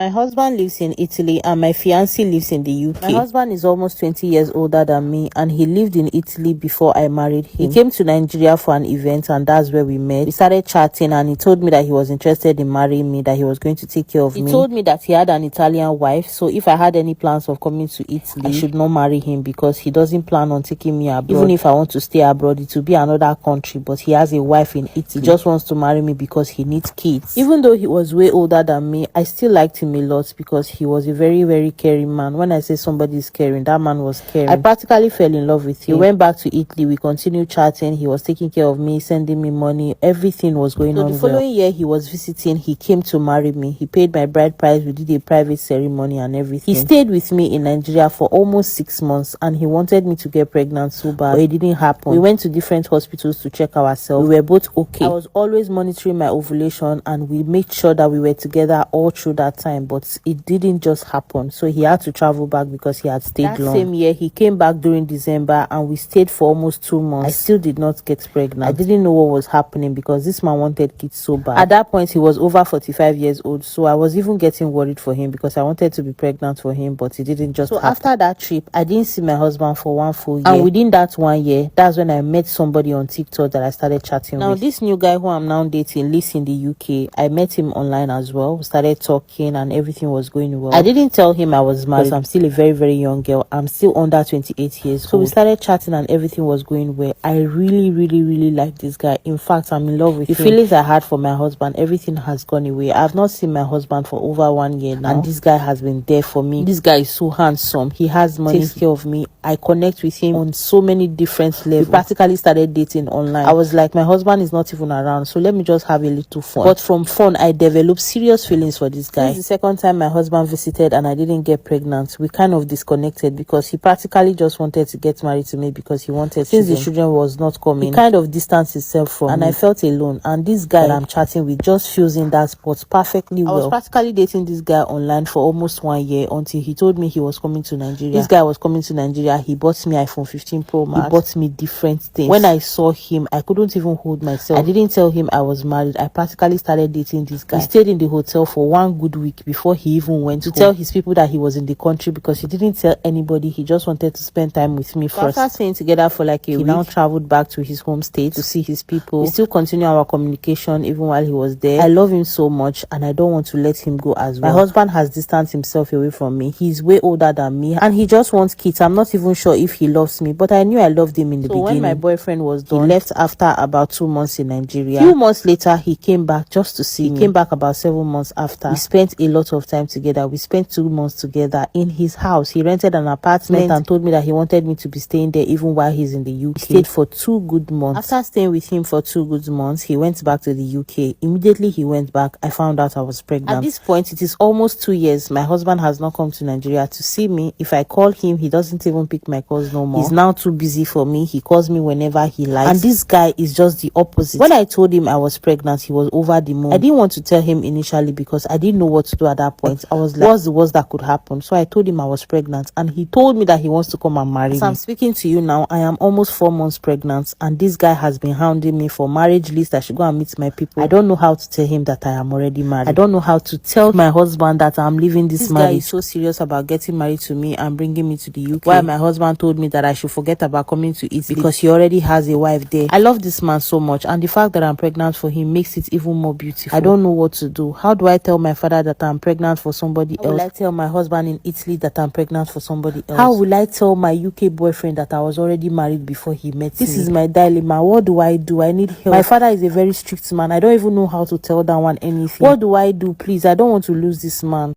My husband lives in Italy and my fiancé lives in the UK. My husband is almost 20 years older than me and he lived in Italy before I married him. He came to Nigeria for an event and that's where we met. We started chatting and he told me that he was interested in marrying me, that he was going to take care of me. He told me that he had an Italian wife, so if I had any plans of coming to Italy, I should not marry him because he doesn't plan on taking me abroad. Even if I want to stay abroad, it will be another country, but he has a wife in Italy. He just wants to marry me because he needs kids. Even though he was way older than me, I still liked him a lot because he was a very, very caring man. When I say somebody is caring, that man was caring. I practically fell in love with him. We went back to Italy. We continued chatting. He was taking care of me, sending me money. Everything was going on. So the following year he was visiting, he came to marry me. He paid my bride price. We did a private ceremony and everything. He stayed with me in Nigeria for almost 6 months and he wanted me to get pregnant so bad, but it didn't happen. We went to different hospitals to check ourselves. We were both okay. I was always monitoring my ovulation and we made sure that we were together all through that time, but it didn't just happen. So he had to travel back because he had stayed long. That same year he came back during December and we stayed for almost 2 months. I still did not get pregnant. I didn't know what was happening because this man wanted kids so bad. At that point he was over 45 years old, so I was even getting worried for him because I wanted to be pregnant for him, but it didn't just happen. After that trip I didn't see my husband for 1 full year, and within that 1 year, that's when I met somebody on TikTok that I started chatting with. Now this new guy who I'm now dating lives in the UK. I met him online as well. We started talking and everything was going well. I didn't tell him I was married because I'm still a very, very young girl. I'm still under 28 years old. So we started chatting and everything was going well. I really, really, really like this guy. In fact, I'm in love with him. The feelings I had for my husband, everything has gone away. I've not seen my husband for over 1 year now, and this guy has been there for me. This guy is so handsome. He has money, takes care of me. I connect with him on so many different levels. We practically started dating online. I was like, my husband is not even around, so let me just have a little fun. But from fun, I developed serious feelings for this guy. This is the second time my husband visited and I didn't get pregnant. We kind of disconnected because he practically just wanted to get married to me because he wanted since children. The children was not coming, he kind of distanced himself from me and I felt alone. And this guy that I'm chatting with just fills in that spot perfectly well. I was practically dating this guy online for almost 1 year until he told me he was coming to Nigeria. This guy was coming to Nigeria. He bought me iPhone 15 Pro Max. He bought me different things. When I saw him, I couldn't even hold myself. I didn't tell him I was married. I practically started dating this guy. We stayed in the hotel for 1 good week before he even went to tell his people that he was in the country because he didn't tell anybody. He just wanted to spend time with me first. After staying together for like a week, he now traveled back to his home state to see his people. We still continue our communication even while he was there. I love him so much and I don't want to let him go as well. My husband has distanced himself away from me. He's way older than me and he just wants kids. I'm not even sure if he loves me, but I knew I loved him in the beginning. When my boyfriend was done, he left after about 2 months in Nigeria. Few months later, he came back just to see me. He came back about 7 months after. We spent a lot of time together. We spent 2 months together in his house. He rented an apartment and told me that he wanted me to be staying there even while he's in the UK. He stayed for 2 good months. After staying with him for 2 good months, he went back to the UK. Immediately he went back, I found out I was pregnant. At this point, it is almost 2 years. My husband has not come to Nigeria to see me. If I call him, he doesn't even pick my calls no more. He's now too busy for me. He calls me whenever he likes. And this guy is just the opposite. When I told him I was pregnant, he was over the moon. I didn't want to tell him initially because I didn't know what to do at that point. I was like, what's the worst that could happen? So I told him I was pregnant and he told me that he wants to come and marry me. As I'm speaking to you now, I am almost 4 months pregnant and this guy has been hounding me for marriage list. I should go and meet my people. I don't know how to tell him that I am already married. I don't know how to tell my husband that I'm leaving this marriage. This guy is so serious about getting married to me and bringing me to the UK, while my husband told me that I should forget about coming to Italy because he already has a wife there. I love this man so much and the fact that I'm pregnant for him makes it even more beautiful. I don't know what to do. How do I tell my father that I'm pregnant for somebody else? How will I tell my husband in Italy that I'm pregnant for somebody else? How will I tell my UK boyfriend that I was already married before he met me? This is my dilemma. What do? I need help. My father is a very strict man. I don't even know how to tell that one anything. What do I do? Please, I don't want to lose this man.